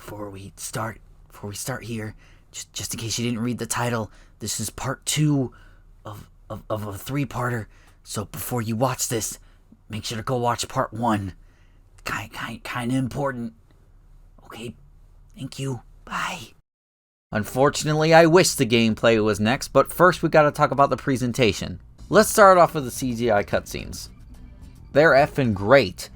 before we start here, just in case you didn't read the title, this is part 2 of a 3-parter. So before you watch this, make sure to go watch part 1. Kind of important. Okay, thank you. Bye. Unfortunately, I wish the gameplay was next, but first we gotta talk about the presentation. Let's start off with the CGI cutscenes. They're effing great.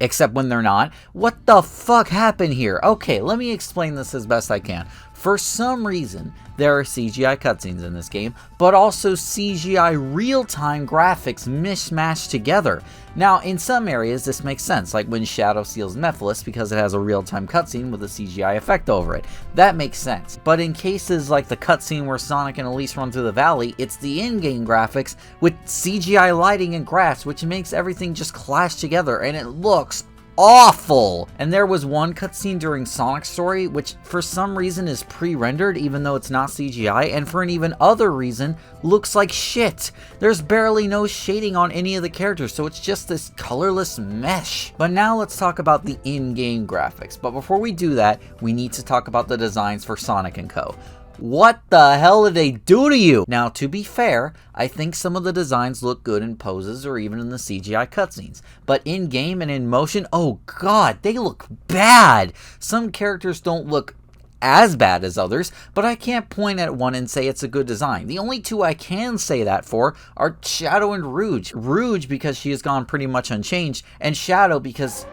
Except when they're not. What the fuck happened here? Okay, let me explain this as best I can. For some reason, there are CGI cutscenes in this game, but also CGI real-time graphics mishmashed together. Now, in some areas, this makes sense, like when Shadow steals Mephiles because it has a real-time cutscene with a CGI effect over it. That makes sense. But in cases like the cutscene where Sonic and Elise run through the valley, it's the in-game graphics with CGI lighting and grass, which makes everything just clash together, and it looks awful. And there was one cutscene during Sonic's story which for some reason is pre-rendered even though it's not CGI, and for an even other reason looks like shit. There's barely no shading on any of the characters, so it's just this colorless mesh. But now let's talk about the in-game graphics. But before we do that, we need to talk about the designs for Sonic & Co. What the hell did they do to you? Now, to be fair, I think some of the designs look good in poses or even in the CGI cutscenes. But in-game and in motion, oh god, they look bad! Some characters don't look as bad as others, but I can't point at one and say it's a good design. The only two I can say that for are Shadow and Rouge. Rouge because she has gone pretty much unchanged, and Shadow because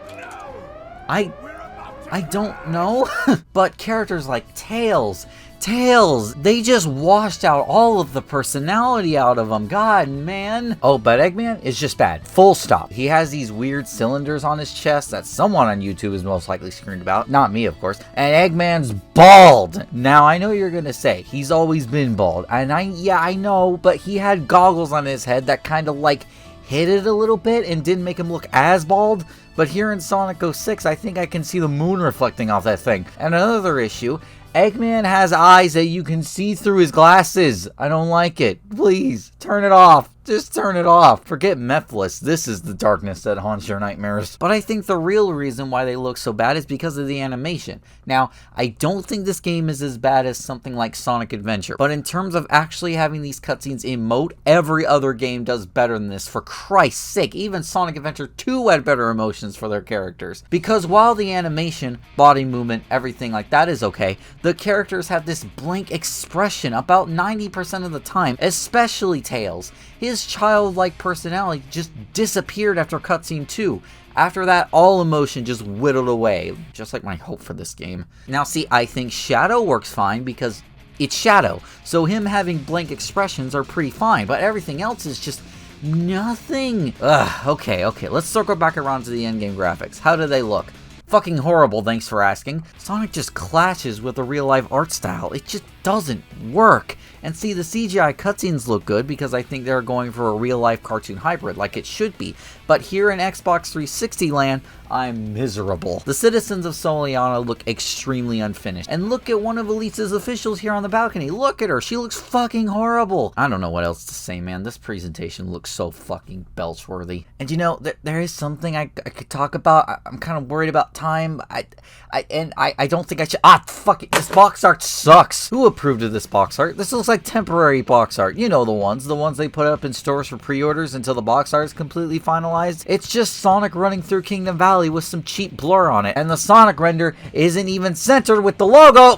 I don't know. But characters like Tails, they just washed out all of the personality out of them. God, man. Oh, but Eggman is just bad. Full stop. He has these weird cylinders on his chest that someone on YouTube is most likely screamed about. Not me, of course. And Eggman's bald. Now, I know you're gonna say, he's always been bald. And I know, but he had goggles on his head that kind of like hid it a little bit and didn't make him look as bald. But here in Sonic 06, I think I can see the moon reflecting off that thing. And another issue, Eggman has eyes that you can see through his glasses. I don't like it. Please, turn it off. Just turn it off. Forget Mephiles. This is the darkness that haunts your nightmares. But I think the real reason why they look so bad is because of the animation. Now, I don't think this game is as bad as something like Sonic Adventure. But in terms of actually having these cutscenes emote, every other game does better than this. For Christ's sake, even Sonic Adventure 2 had better emotions for their characters. Because while the animation, body movement, everything like that is okay, the characters have this blank expression about 90% of the time, especially Tails. His childlike personality just disappeared after cutscene 2. After that, all emotion just whittled away, just like my hope for this game. Now see, I think Shadow works fine because it's Shadow, so him having blank expressions are pretty fine, but everything else is just nothing. Ugh, okay, let's circle back around to the endgame graphics. How do they look? Fucking horrible, thanks for asking. Sonic just clashes with the real-life art style. It just doesn't work. And see, the CGI cutscenes look good because I think they're going for a real-life cartoon hybrid like it should be. But here in Xbox 360 land, I'm miserable. The citizens of Soliana look extremely unfinished. And look at one of Elise's officials here on the balcony. Look at her. She looks fucking horrible. I don't know what else to say, man. This presentation looks so fucking belch-worthy. And you know, there is something I could talk about. I'm kind of worried about time. I don't think I should. Fuck it. This box art sucks. Who approved of this box art? This looks like temporary box art. You know the ones they put up in stores for pre-orders until the box art is completely finalized. It's just Sonic running through Kingdom Valley with some cheap blur on it, and the Sonic render isn't even centered with the logo.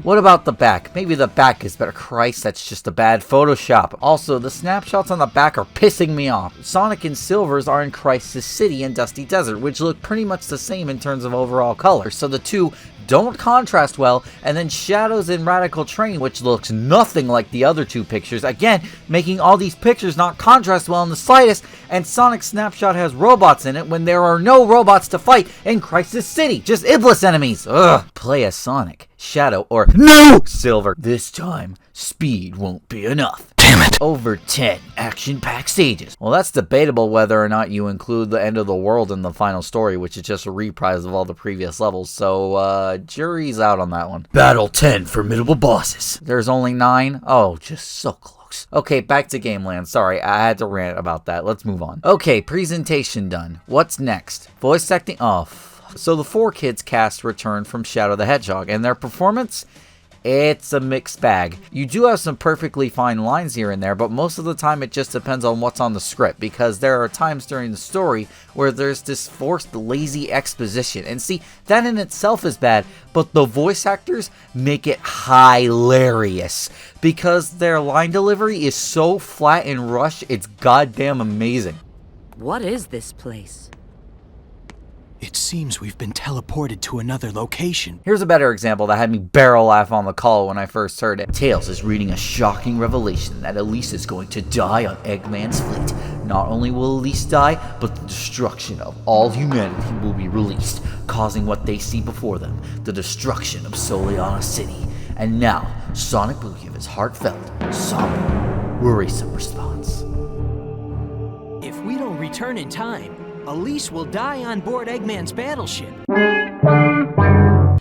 What about the back? Maybe the back is better. Christ, that's just a bad Photoshop. Also, the snapshots on the back are pissing me off. Sonic and Silvers are in Crisis City and Dusty Desert, which look pretty much the same in terms of overall color, so the two don't contrast well, and then Shadows in Radical Train, which looks nothing like the other two pictures, again, making all these pictures not contrast well in the slightest, and Sonic Snapshot has robots in it when there are no robots to fight in Crisis City, just Iblis enemies. Ugh. Play as Sonic, Shadow, or no! Silver. This time, speed won't be enough. Damn it. Over 10 action-packed stages. Well, that's debatable whether or not you include the end of the world in the final story, which is just a reprise of all the previous levels, so, jury's out on that one. Battle 10 formidable bosses. There's only 9? Oh, just so close. Okay, back to Gameland. Sorry, I had to rant about that. Let's move on. Okay, presentation done. What's next? Voice acting? Oh, So the 4Kids cast returned from Shadow the Hedgehog, and their performance? It's a mixed bag. You do have some perfectly fine lines here and there, but most of the time it just depends on what's on the script, because there are times during the story where there's this forced, lazy exposition. And see, that in itself is bad, but the voice actors make it hilarious, because their line delivery is so flat and rushed, it's goddamn amazing. What is this place? It seems we've been teleported to another location. Here's a better example that had me barrel laugh on the call when I first heard it. Tails is reading a shocking revelation that Elise is going to die on Eggman's fleet. Not only will Elise die, but the destruction of all humanity will be released, causing what they see before them, the destruction of Soliana City. And now, Sonic will give his heartfelt, somber, worrisome response. If we don't return in time, Elise will die on board Eggman's battleship.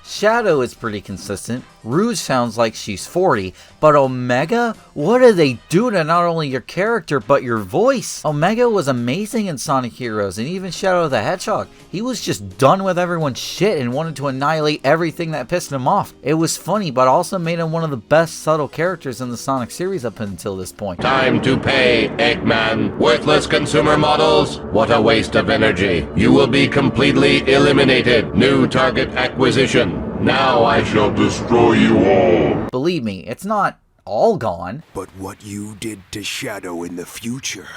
Shadow is pretty consistent. Rouge sounds like she's 40, but Omega? What do they do to not only your character, but your voice? Omega was amazing in Sonic Heroes, and even Shadow the Hedgehog. He was just done with everyone's shit and wanted to annihilate everything that pissed him off. It was funny, but also made him one of the best subtle characters in the Sonic series up until this point. Time to pay, Eggman. Worthless consumer models. What a waste of energy. You will be completely eliminated. New target acquisition. Now I shall destroy you all. Believe me, it's not all gone. But what you did to Shadow in the future,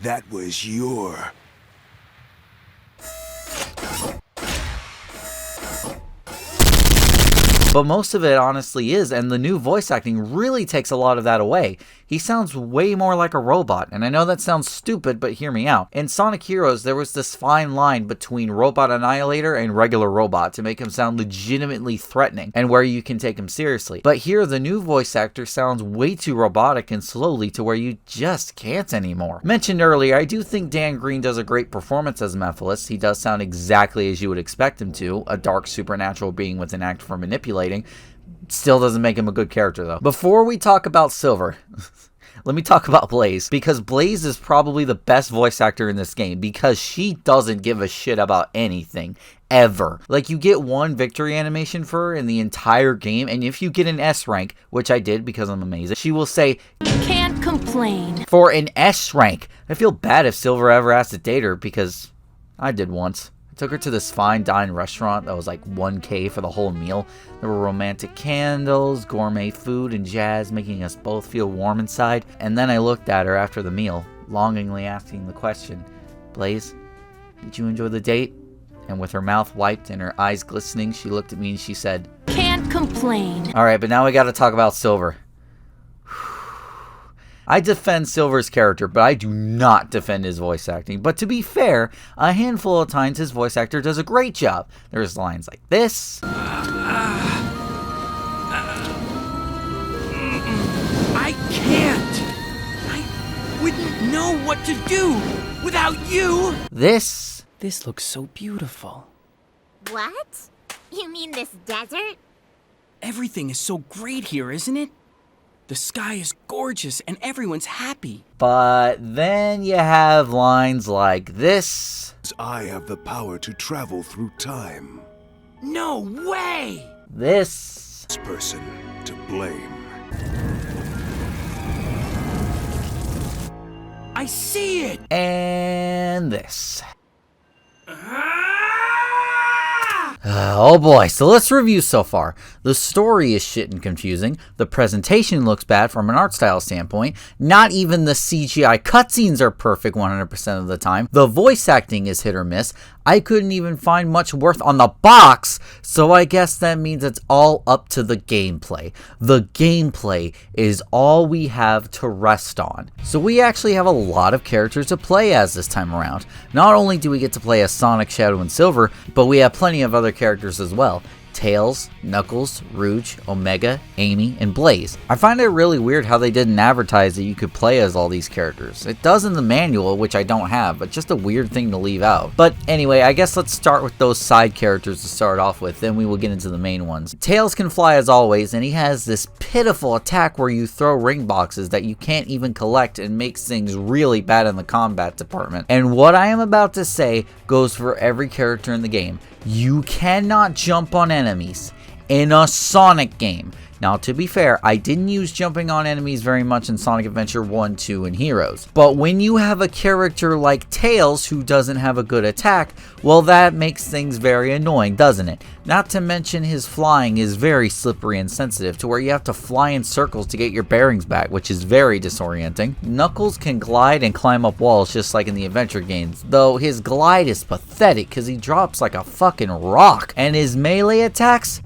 that was your... But most of it honestly is, and the new voice acting really takes a lot of that away. He sounds way more like a robot, and I know that sounds stupid, but hear me out. In Sonic Heroes, there was this fine line between Robot Annihilator and regular robot to make him sound legitimately threatening, and where you can take him seriously. But here, the new voice actor sounds way too robotic and slowly to where you just can't anymore. Mentioned earlier, I do think Dan Green does a great performance as Mephiles. He does sound exactly as you would expect him to, a dark supernatural being with an act for manipulating. Still doesn't make him a good character though. Before we talk about Silver, let me talk about Blaze, because Blaze is probably the best voice actor in this game, because she doesn't give a shit about anything, ever. Like, you get one victory animation for her in the entire game, and if you get an S rank, which I did because I'm amazing, she will say, "Can't complain." For an S rank. I feel bad if Silver ever has to date her, because I did once. I took her to this fine dine restaurant that was like $1K for the whole meal. There were romantic candles, gourmet food, and jazz, making us both feel warm inside. And then I looked at her after the meal, longingly asking the question, "Blaze, did you enjoy the date?" And with her mouth wiped and her eyes glistening, she looked at me and she said, "Can't complain." Alright, but now we gotta talk about Silver. I defend Silver's character, but I do not defend his voice acting. But to be fair, a handful of times his voice actor does a great job. There's lines like this. I can't! I wouldn't know what to do without you! This. This looks so beautiful. What? You mean this desert? Everything is so great here, isn't it? The sky is gorgeous and everyone's happy. But then you have lines like this. I have the power to travel through time. No way! This. Person to blame. I see it! And this. Oh boy, so let's review so far. The story is shit and confusing, the presentation looks bad from an art style standpoint, not even the CGI cutscenes are perfect 100% of the time, the voice acting is hit or miss, I couldn't even find much worth on the box, so I guess that means it's all up to the gameplay. The gameplay is all we have to rest on. So we actually have a lot of characters to play as this time around. Not only do we get to play as Sonic, Shadow, and Silver, but we have plenty of other characters as well. Tails, Knuckles, Rouge, Omega, Amy, and Blaze. I find it really weird how they didn't advertise that you could play as all these characters. It does in the manual, which I don't have, but just a weird thing to leave out. But anyway, I guess let's start with those side characters to start off with, then we will get into the main ones. Tails can fly as always, and he has this pitiful attack where you throw ring boxes that you can't even collect and makes things really bad in the combat department. And what I am about to say goes for every character in the game. You cannot jump on enemies in a Sonic game. Now, to be fair, I didn't use jumping on enemies very much in Sonic Adventure 1, 2, and Heroes. But when you have a character like Tails who doesn't have a good attack, well, that makes things very annoying, doesn't it? Not to mention his flying is very slippery and sensitive to where you have to fly in circles to get your bearings back, which is very disorienting. Knuckles can glide and climb up walls just like in the adventure games, though his glide is pathetic because he drops like a fucking rock. And his melee attacks?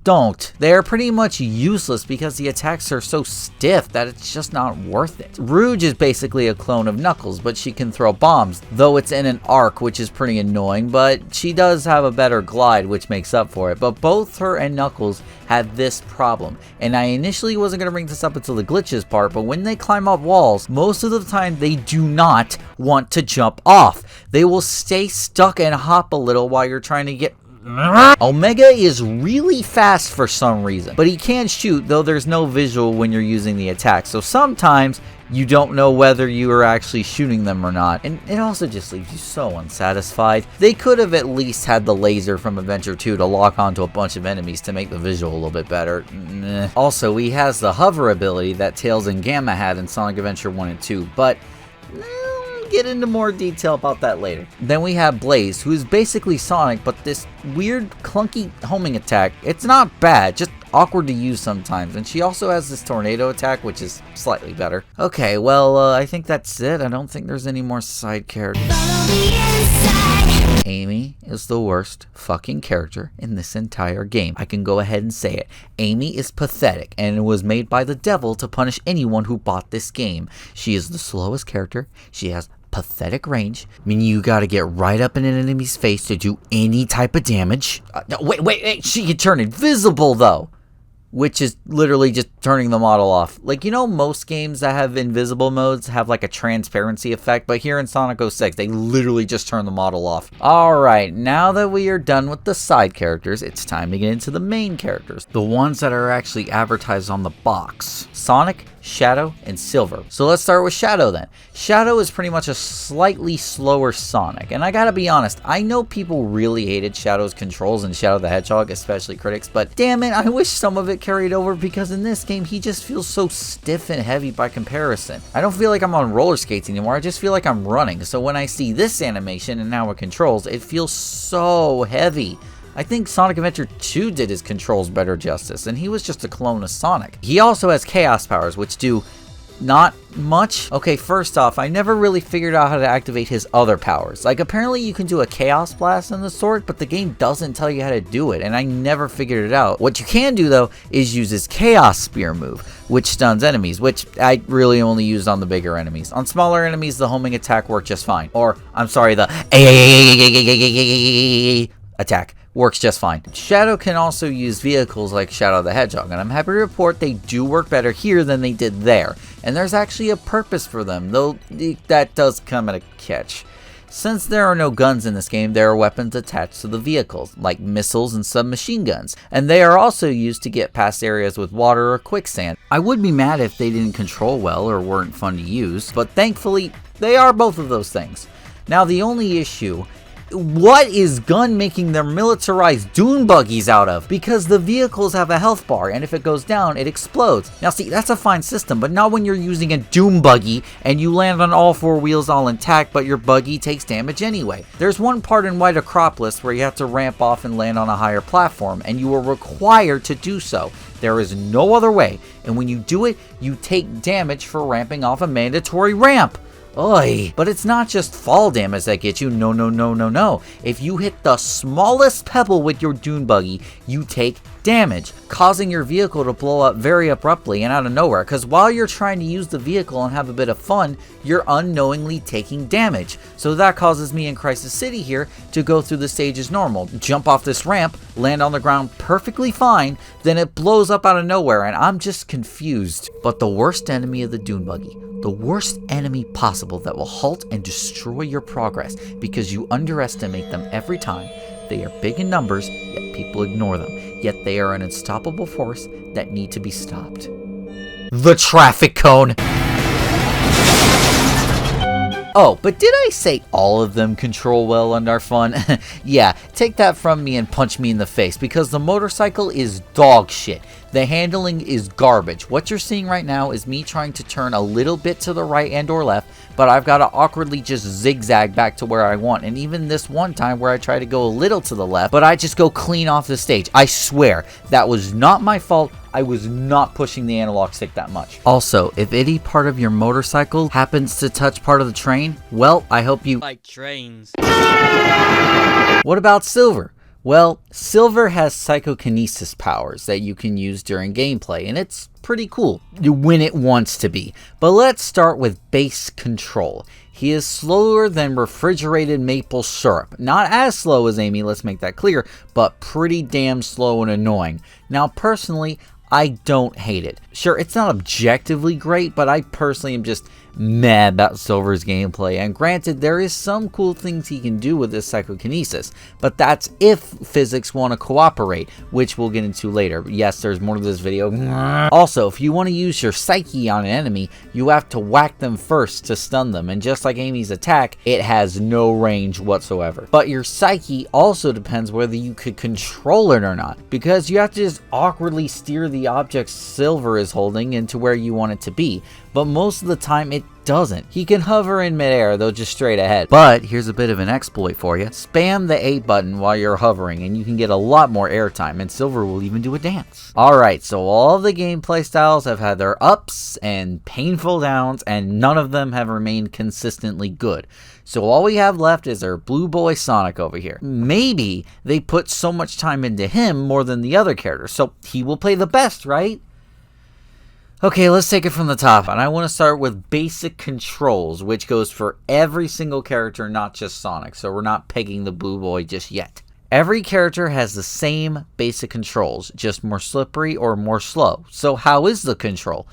Don't. They're pretty much useless because the attacks are so stiff that it's just not worth it. Rouge is basically a clone of Knuckles, but she can throw bombs, though it's in an arc, which is pretty annoying, but she does have a better glide, which makes up for it. But both her and Knuckles have this problem, and I initially wasn't going to bring this up until the glitches part, but when they climb up walls, most of the time they do not want to jump off. They will stay stuck and hop a little while you're trying to get... Omega is really fast for some reason, but he can shoot, though there's no visual when you're using the attack, so sometimes you don't know whether you are actually shooting them or not, and it also just leaves you so unsatisfied. They could have at least had the laser from Adventure 2 to lock onto a bunch of enemies to make the visual a little bit better. Also, he has the hover ability that Tails and Gamma had in Sonic Adventure 1 and 2, but... get into more detail about that later. Then we have Blaze, who is basically Sonic, but this weird clunky homing attack. It's not bad, just awkward to use sometimes, and she also has this tornado attack, which is slightly better. Okay, well, I think that's it. I don't think there's any more side characters. Amy is the worst fucking character in this entire game. I can go ahead and say it. Amy is pathetic, and it was made by the devil to punish anyone who bought this game. She is the slowest character. She has pathetic range. I mean, you gotta get right up in an enemy's face to do any type of damage. Wait, she can turn invisible, though. Which is literally just turning the model off. Like, you know, most games that have invisible modes have like a transparency effect, but here in Sonic 06, they literally just turn the model off. Alright, now that we are done with the side characters, it's time to get into the main characters. The ones that are actually advertised on the box. Sonic, Shadow, and Silver. So let's start with Shadow then. Shadow is pretty much a slightly slower Sonic, and I gotta be honest, I know people really hated Shadow's controls in Shadow the Hedgehog, especially critics, but damn it, I wish some of it carried over because in this game he just feels so stiff and heavy by comparison. I don't feel like I'm on roller skates anymore, I just feel like I'm running, so when I see this animation and how it controls, it feels so heavy. I think Sonic Adventure 2 did his controls better justice, and he was just a clone of Sonic. He also has Chaos powers, which do not much. Okay, first off, I never really figured out how to activate his other powers. Like, apparently you can do a Chaos Blast and the sort, but the game doesn't tell you how to do it, and I never figured it out. What you can do, though, is use his Chaos Spear move, which stuns enemies, which I really only used on the bigger enemies. On smaller enemies, the homing attack worked just fine. Or, I'm sorry, the attack works just fine. Shadow can also use vehicles like Shadow the Hedgehog, and I'm happy to report they do work better here than they did there. And there's actually a purpose for them, though that does come at a catch. Since there are no guns in this game, there are weapons attached to the vehicles, like missiles and submachine guns, and they are also used to get past areas with water or quicksand. I would be mad if they didn't control well or weren't fun to use, but thankfully, they are both of those things. Now, the only issue, what is Gun making their militarized dune buggies out of? Because the vehicles have a health bar, and if it goes down, it explodes. Now see, that's a fine system, but not when you're using a dune buggy, and you land on all four wheels all intact, but your buggy takes damage anyway. There's one part in White Acropolis where you have to ramp off and land on a higher platform, and you are required to do so. There is no other way, and when you do it, you take damage for ramping off a mandatory ramp. Oy. But it's not just fall damage that gets you, no. If you hit the smallest pebble with your dune buggy, you take damage, causing your vehicle to blow up very abruptly and out of nowhere, because while you're trying to use the vehicle and have a bit of fun, you're unknowingly taking damage. So that causes me in Crisis City here to go through the stages normal, jump off this ramp, land on the ground perfectly fine, then it blows up out of nowhere, and I'm just confused. But the worst enemy of the dune buggy, the worst enemy possible that will halt and destroy your progress because you underestimate them every time. They are big in numbers, yet people ignore them. Yet they are an unstoppable force that need to be stopped. The traffic cone! Oh, but did I say all of them control well and are fun? Yeah, take that from me and punch me in the face, because the motorcycle is dog shit. The handling is garbage. What you're seeing right now is me trying to turn a little bit to the right and or left, but I've got to awkwardly just zigzag back to where I want. And even this one time where I try to go a little to the left, but I just go clean off the stage. I swear, that was not my fault. I was not pushing the analog stick that much. Also, if any part of your motorcycle happens to touch part of the train, well, I hope you Like trains. What about Silver? Well, Silver has psychokinesis powers that you can use during gameplay, and it's pretty cool when it wants to be. But let's start with base control. He is slower than refrigerated maple syrup. Not as slow as Amy, let's make that clear, but pretty damn slow and annoying. Now, personally, I don't hate it. Sure, it's not objectively great, but I personally am just mad about Silver's gameplay. And granted, there is some cool things he can do with this psychokinesis, but that's if physics want to cooperate, which we'll get into later. Yes, there's more to this video. Also, if you want to use your psyche on an enemy, you have to whack them first to stun them, and just like Amy's attack, it has no range whatsoever. But your psyche also depends whether you could control it or not, because you have to just awkwardly steer the object Silver is holding into where you want it to be, but most of the time it doesn't. He can hover in midair, though just straight ahead. But here's a bit of an exploit for you. Spam the A button while you're hovering and you can get a lot more airtime, and Silver will even do a dance. Alright, so all the gameplay styles have had their ups and painful downs, and none of them have remained consistently good. So all we have left is our blue boy Sonic over here. Maybe they put so much time into him more than the other characters, so he will play the best, right? Okay, let's take it from the top, and I want to start with basic controls, which goes for every single character, not just Sonic, so we're not pegging the blue boy just yet. Every character has the same basic controls, just more slippery or more slow. So how is the control?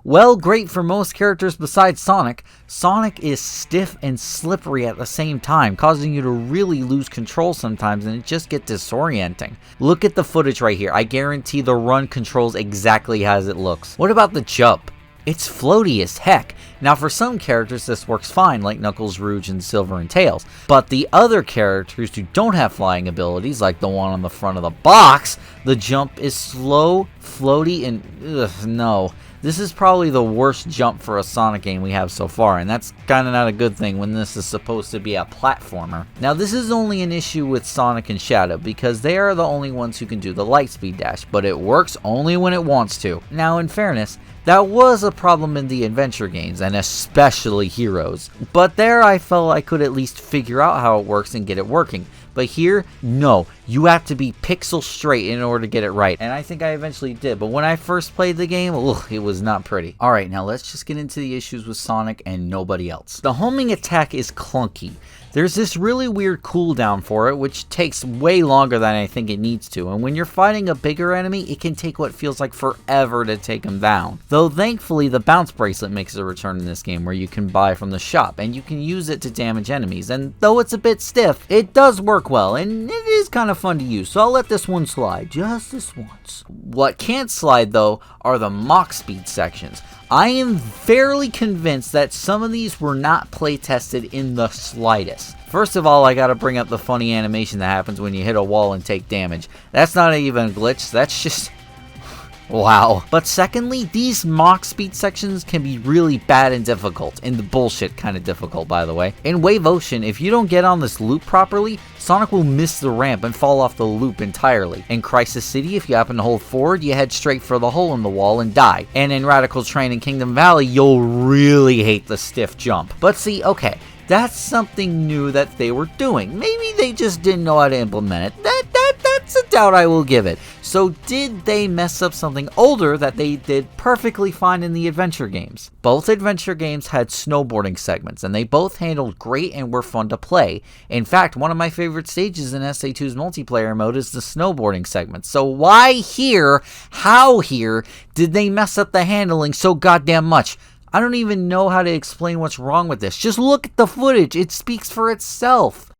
Well, great for most characters besides Sonic. Sonic is stiff and slippery at the same time, causing you to really lose control sometimes, and it just gets disorienting. Look at the footage right here. I guarantee the run controls exactly as it looks. What about the jump? It's floaty as heck. Now, for some characters this works fine, like Knuckles, Rouge, and Silver and Tails. But the other characters who don't have flying abilities, like the one on the front of the box, the jump is slow, floaty, and no. This is probably the worst jump for a Sonic game we have so far, and that's kinda not a good thing when this is supposed to be a platformer. Now, this is only an issue with Sonic and Shadow, because they are the only ones who can do the Lightspeed Dash, but it works only when it wants to. Now, in fairness, that was a problem in the adventure games, and especially Heroes. But there I felt I could at least figure out how it works and get it working. But here, no, you have to be pixel straight in order to get it right. And I think I eventually did, but when I first played the game, ugh, it was not pretty. Alright, now let's just get into the issues with Sonic and nobody else. The homing attack is clunky. There's this really weird cooldown for it, which takes way longer than I think it needs to, and when you're fighting a bigger enemy, it can take what feels like forever to take him down. Though thankfully, the bounce bracelet makes a return in this game, where you can buy from the shop, and you can use it to damage enemies, and though it's a bit stiff, it does work well, and it is kind of fun to use, so I'll let this one slide, just this once. What can't slide, though, are the Mach speed sections. I am fairly convinced that some of these were not play tested in the slightest. First of all, I gotta bring up the funny animation that happens when you hit a wall and take damage. That's not even a glitch, that's just... wow. But secondly, these Mach speed sections can be really bad and difficult, and the bullshit kind of difficult, by the way. In Wave Ocean, if you don't get on this loop properly, Sonic will miss the ramp and fall off the loop entirely. In Crisis City, if you happen to hold forward, you head straight for the hole in the wall and die. And in Radical Train and Kingdom Valley, you'll really hate the stiff jump. But see, okay, that's something new that they were doing. Maybe they just didn't know how to implement it. That's a doubt I will give it. So did they mess up something older that they did perfectly fine in the adventure games? Both adventure games had snowboarding segments, and they both handled great and were fun to play. In fact, one of my favorite stages in SA2's multiplayer mode is the snowboarding segment. So why here, how here, did they mess up the handling so goddamn much? I don't even know how to explain what's wrong with this. Just look at the footage. It speaks for itself.